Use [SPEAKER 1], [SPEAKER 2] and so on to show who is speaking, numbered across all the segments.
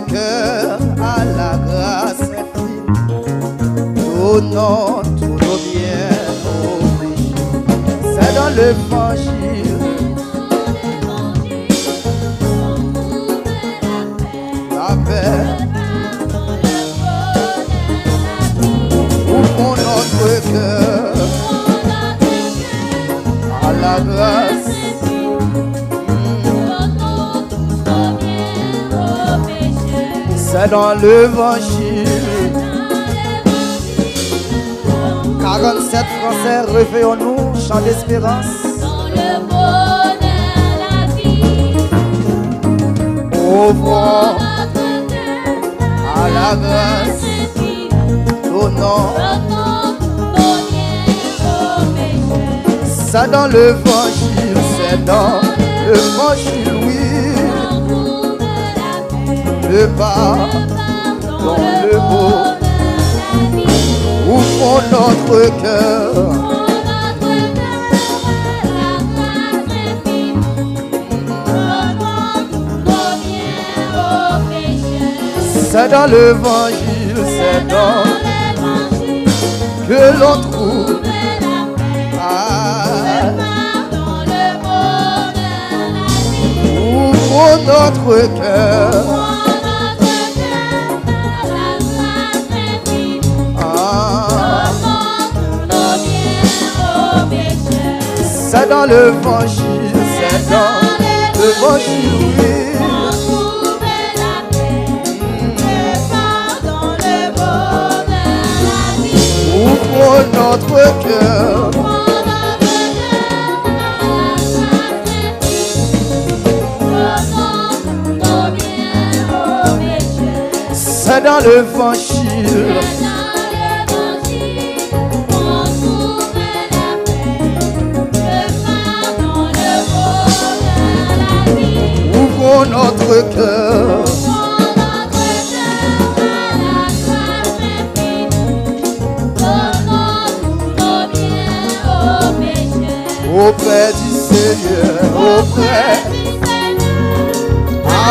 [SPEAKER 1] cœur à la grâce infinie, donnant tous nos biens aux péchés. C'est dans l'évangile, la paix. Ouvrons notre cœur à la grâce. C'est dans l'évangile. 47 Français, réveillons-nous, chant d'espérance.
[SPEAKER 2] Dans le bonheur, la vie.
[SPEAKER 1] Ouvrons à la grâce, donnons. C'est dans l'évangile, c'est dans l'évangile, oui. Le pardon, le beau. Ouvrons notre cœur. C'est dans l'évangile, c'est dans que l'on trouve. Ouvrons notre cœur. C'est dans l'évangile, c'est dans l'évangile, oui. Ouvrons notre cœur. C'est dans l'évangile. Ouvrons notre cœur. Auprès du Seigneur, auprès,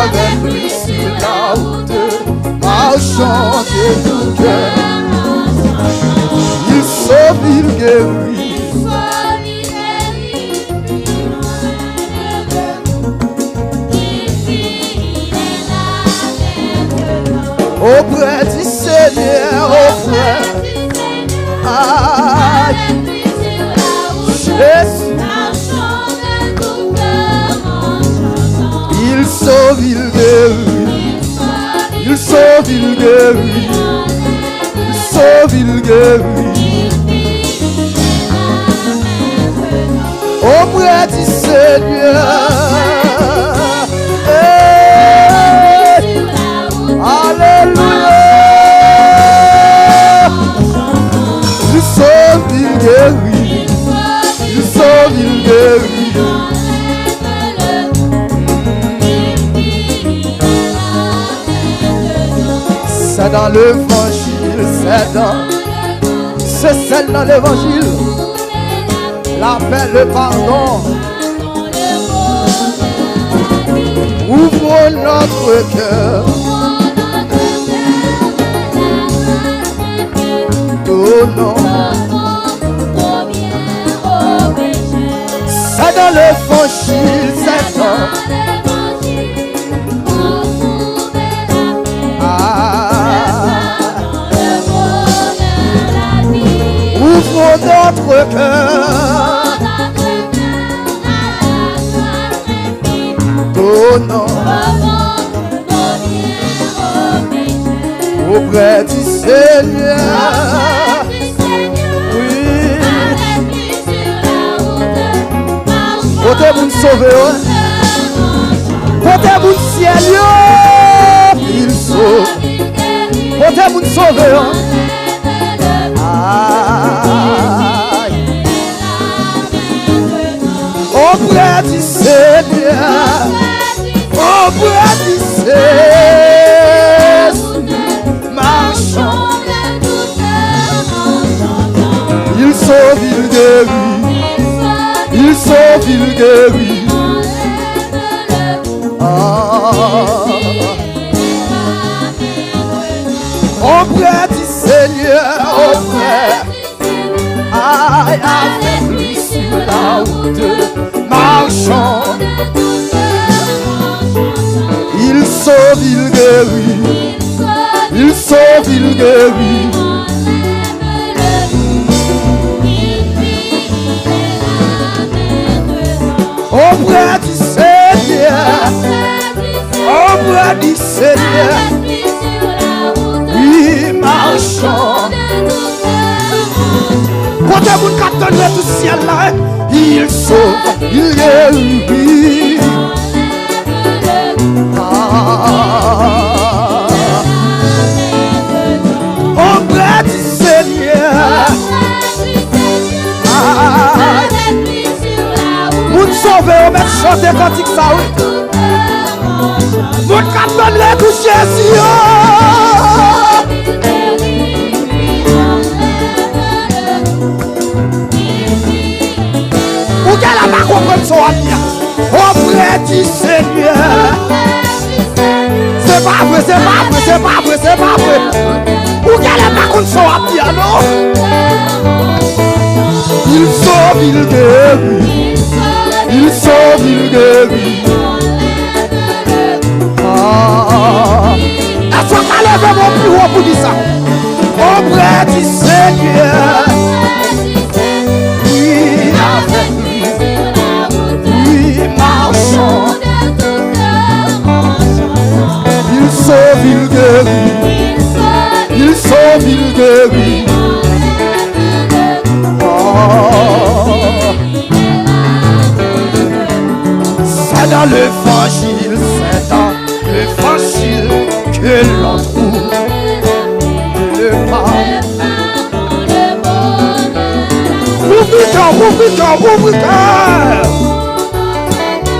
[SPEAKER 1] avec lui sur la route, marchons de tout cœur. Il sauve, il guérit. Auprès du Seigneur, auprès, Jésus. Il sauve, il guérit. Il sauve, il guérit. Il sauve, il guérit. Auprès du Seigneur. Alléluia. Il sauve, il guérit. Il sauve, il guérit. C'est dans l'évangile, c'est celle dans l'évangile. La paix, le pardon. Ouvrons notre cœur. Donnons. C'est dans l'évangile, c'est dans. Ouvrons notre cœur. Donnons. Auprès du Seigneur. Oui. Côté mon sauveur. Côté mon ciel. Il sauve. Côté mon sauveur. Auprès du Seigneur, auprès du Seigneur, marchons. Il sauve, il guérit. Il sauve, il guérit. Auprès du Seigneur, oui, marchons. Quand vous captez tout ciel là, il sauve, il guérit. Auprès du Seigneur, vous sauvez, on met chanter cantique ça, oui. Vous captez tout Jésus. Ou qu'elle a pas compris son avenir. Auprès du Seigneur. C'est pas vrai, c'est pas vrai, c'est pas vrai, c'est pas vrai. Ou qu'elle a pas compris son avenir, non? Il sauve, il guérit. Il sauve, il guérit. Est-ce qu'on va lever mon plus haut pour dire ça? Auprès du Seigneur. Il sauve, il guérit. Il sauve, il guérit. C'est dans l'évangile, c'est dans l'évangile que l'on trouve le pardon. Ouvre le cœur.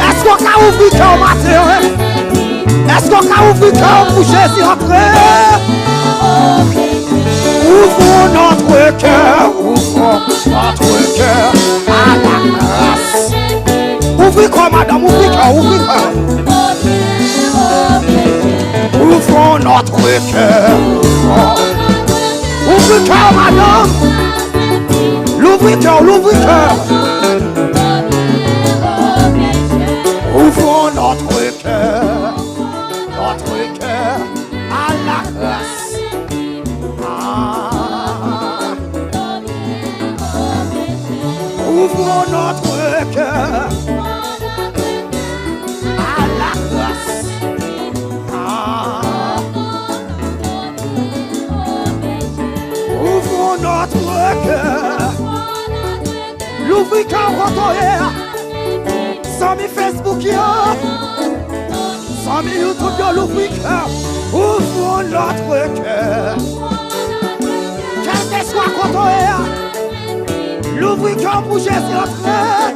[SPEAKER 1] Est-ce qu'on a ouvert le cœur matin? Est-ce qu'on a ouvert le cœur pour Jésus entrer? Ouvrons notre cœur à la grâce. Ouvrez quoi, madame, ouvrez quoi, ouvrez quoi. Ouvrons notre cœur. Ouvrez cœur, madame. L'ouvre-cœur, l'ouvre-cœur. Ouvrons notre cœur à la grâce. Ouvrons notre cœur à la grâce. Ouvrons notre cœur. L'ouvre-cœur retourné. Sans mes Facebook, sans mes YouTube, l'ouvre-cœur. Ouvrons notre cœur. Quel que soit retourné. L'ouvre-cœur pour Jésus entrer.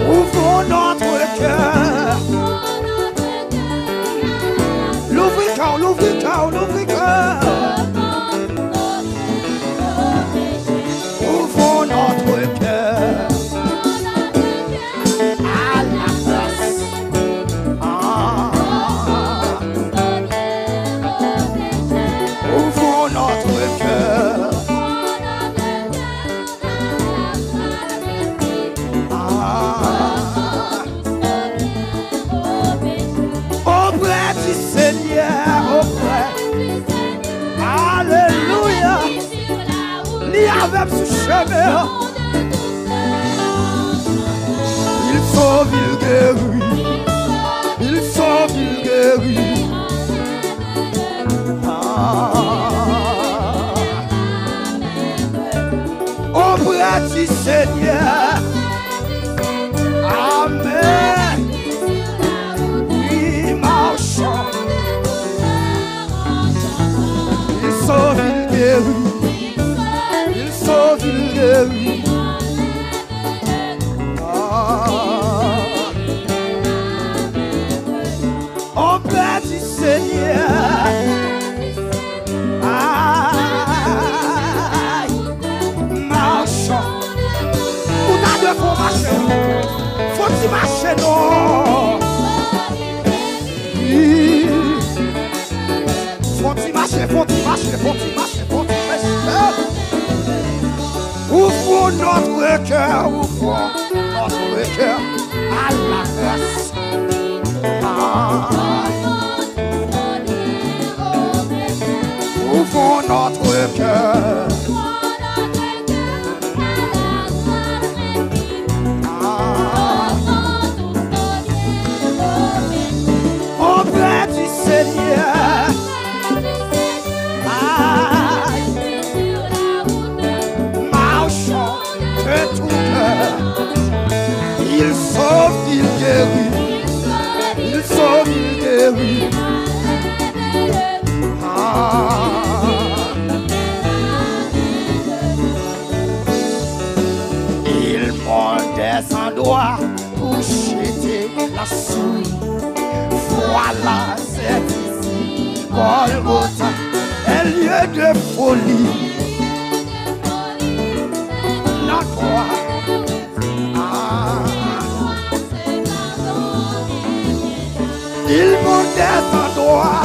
[SPEAKER 1] Ouvrons notre cœur. L'ouvre-cœur, l'ouvre-cœur, l'ouvre-cœur. Ouvrons notre cœur à la grâce. Ouvrons notre cœur. Auprès du Seigneur, auprès. Alléluia. Ni avec ce chemin. Il sauve, il guérit. Il sauve, il guérit. Auprès du Seigneur. Amen. Oui, marchons. Il sauve, il guérit. Il sauve, il guérit. Auprès du Seigneur. Aïe, marchons. Où t'as deux faut marcher? Faut-il marcher, non? Oui. Faut-il marcher, faut-il marcher, faut-il marcher, faut-il marcher? Ouvrons notre cœur, ouvrons notre cœur à la grâce. Ouvrons notre cœur. la souille. Voilà, c'est Golgotha, un lieu de folie. La croix. Il monte des endroits.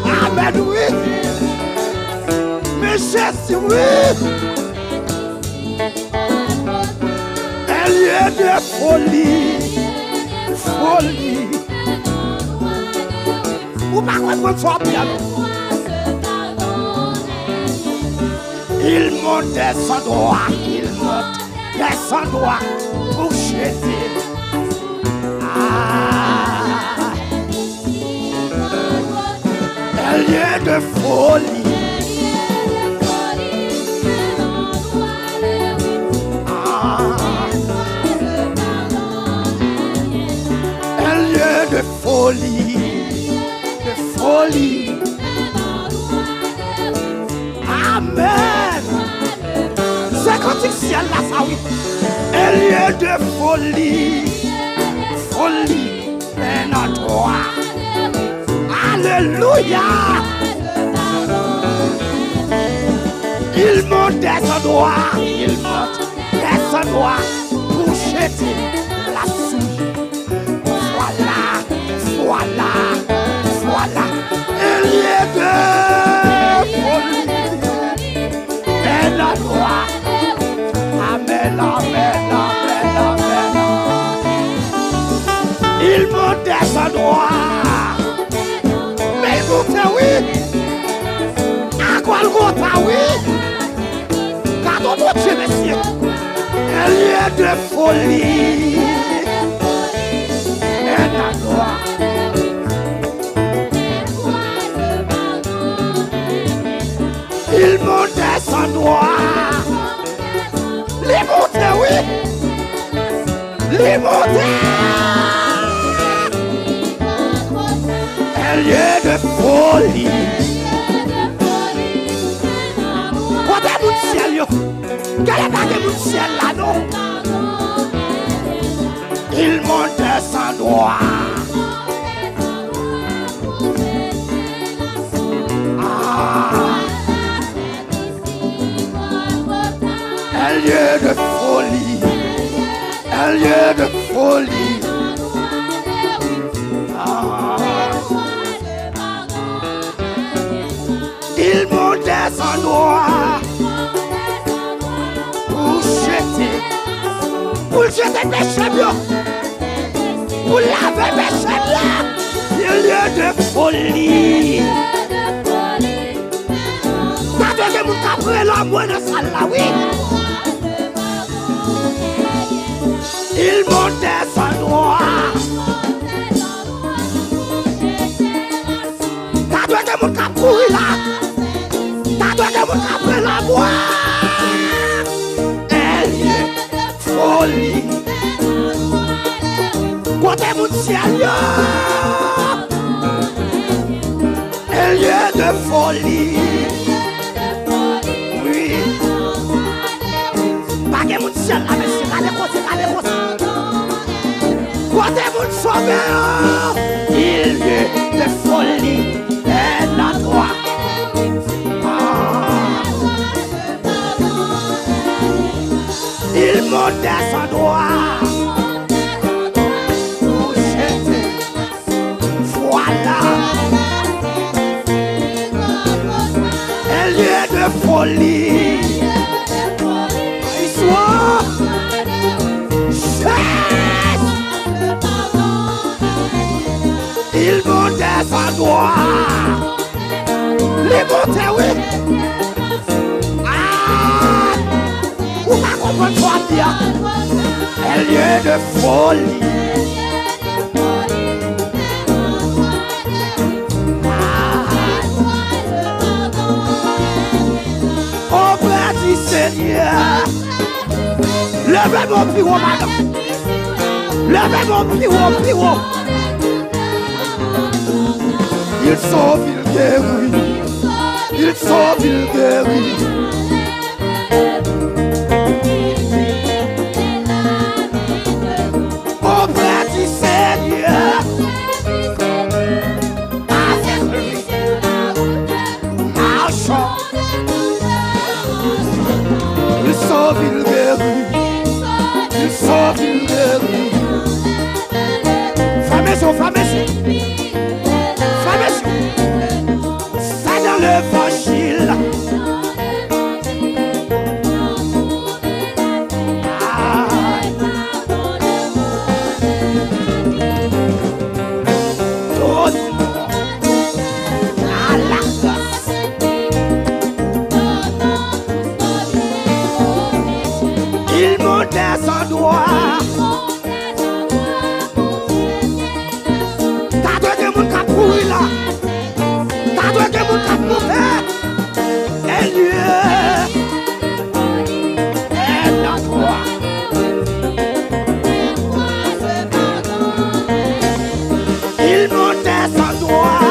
[SPEAKER 1] Amen, oui. Mais Jésus, oui. Un lieu de folie. Folie. Ou pas comprendre ça bien. Il monte des endroits. Il monte des endroits pour jeter. Un lieu de folie. Un lieu de folie. De folie. Amen. C'est quand il ciel là, ça oui. Un lieu de folie. Folie. Un endroit. Alléluia. Il monte des endroits. Il monte des endroits pour jeter la souille. Voilà. Voilà. Voilà. Un lieu de folie. Un endroit. Amen, amen, amen, amen. Il monte des endroits. Oui, à Golgotha, oui, car ton Dieu, messieurs, un lieu de folie, un endroit. Il monte des endroits, les montées, oui, les montées. Un lieu de folie. Quand est mon ciel, yo? Quel est mon ciel là, non? Il monte sans droit. Un lieu de folie. Un lieu de folie. Il monte des endroits pour jeter péché bien, pour laver péché bien. Il lieu de folie. T'as donné mon capre l'amour dans ça là, oui. Il monte des endroits. T'as donné mon capre là. Après la boire, un lieu de folie. Côté mon ciel, un lieu de folie. Oui, pas que mon ciel là, mais c'est allez côté. Côté mon sauveur, il lieu de folie, un endroit. Il monte des endroits pour jeter. Voilà. Un lieu de folie. Il soit. Il monte des endroits. Les montées, oui. Un lieu de folie. Au Père du Seigneur, levez mon piro, madame. Levez mon piro. Il sauve, il guérit. Il sauve, il guérit. Au Père son guerrier. Famesse, ça dans l'évangile. Il monte sans droit. T'as deux de mon cap pourri là. T'as deux de mon cap pourri. Et Dieu est en toi. Il monte sans droit.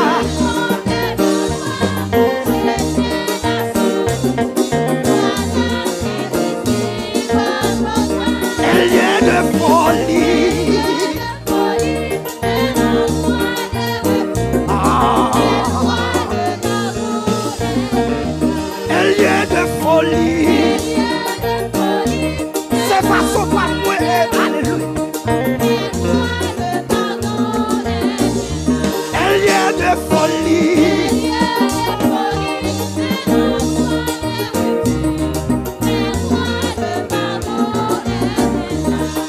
[SPEAKER 1] C'est façon pas moi, alléluia. Elle est de folie.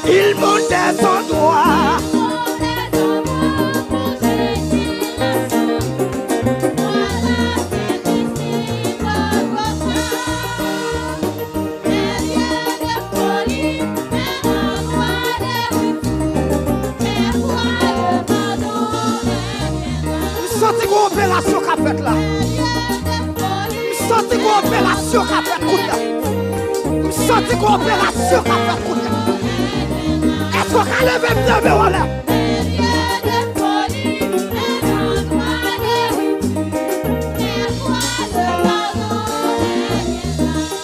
[SPEAKER 1] Il monte son droit. Senti une opération qu'a fait là. Senti une opération qu'a fait là. Senti une opération qu'a fait là. Est-ce qu'on a levé le bébé voilà?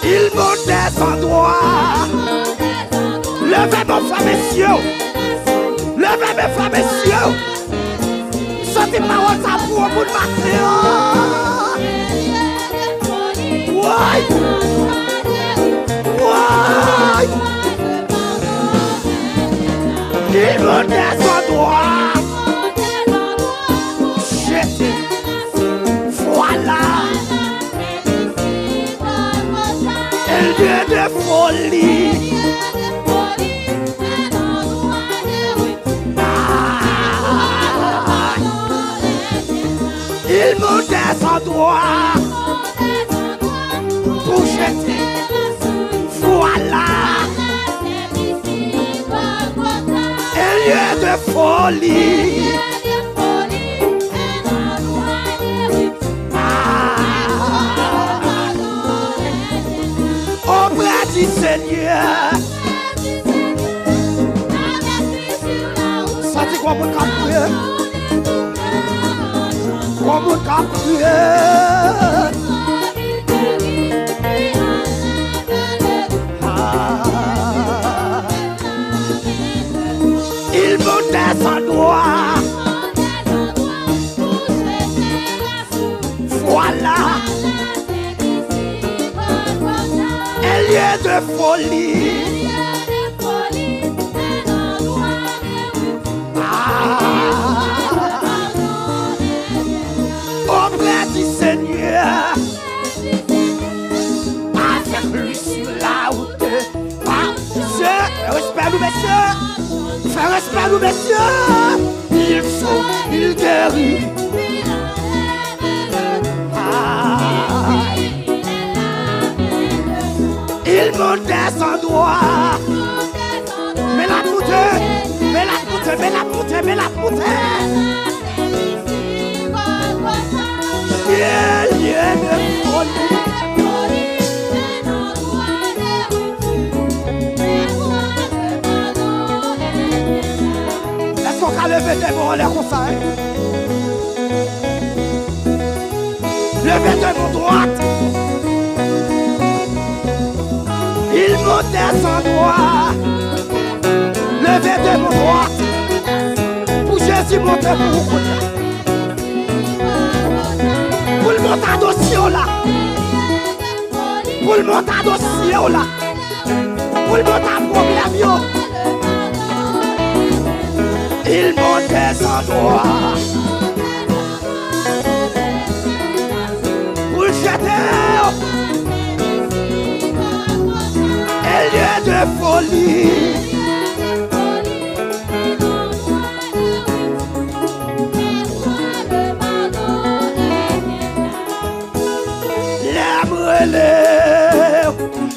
[SPEAKER 1] Il monte son droit. Levez mon frère, messieurs. Levez mes frères, messieurs. Sortez parole ça pour un bout de matin. Ouais. Ouais. Il monte son droit. Jeté. Voilà. Elle vient de folie. Il monte son droit pour jeter. Voilà. Elle est de folie. Auprès du Seigneur. Ça dit quoi mon cap? Comme un caprier. Il monte son droit. Voilà. Elle est de folie. Auprès du Seigneur, avec lui sur la route. Respect nous messieurs, fais respect nous messieurs. Il sauve, il guérit. Il monte son droit. Mais la bouteille, mais la bouteille, mais la bouteille, mais la bouteille. Il y a de folie. Est-ce qu'on a levé des mots en l'air comme ça? Levez de mon droite. Il montait son droit. Levez de mon droite. Pour Jésus monter pour vous. Pour le monter dossier là. Pour le monter dossier là. Pour le monter problème yo. Il monte des endroits pour le jeter. Et lieu de folie.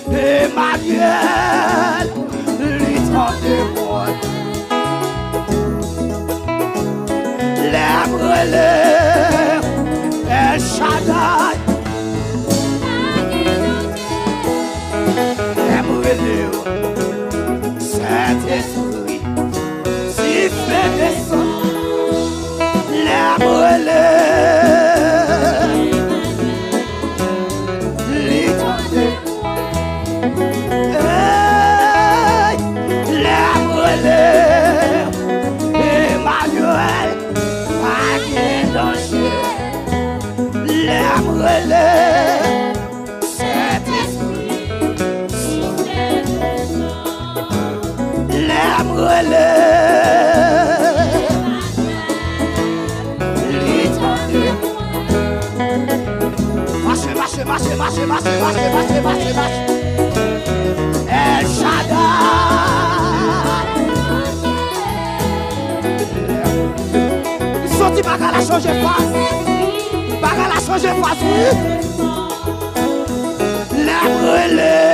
[SPEAKER 1] Emmanuel, l'étang de moi. L'aime-le, El Shaddai. L'aime-le, Saint-Esprit, si fait descendre. L'aime-le. Emmanuel, pas de danger. L'aime-le, Saint-Esprit, l'aime-le, l'étendue. Marchez, marchez, marchez, marchez, marchez, marchez, marchez, marchez, marchez. El Shaddai. Sorti bagarre la changer face. Bagarre la changer face, oui. L'aime-le.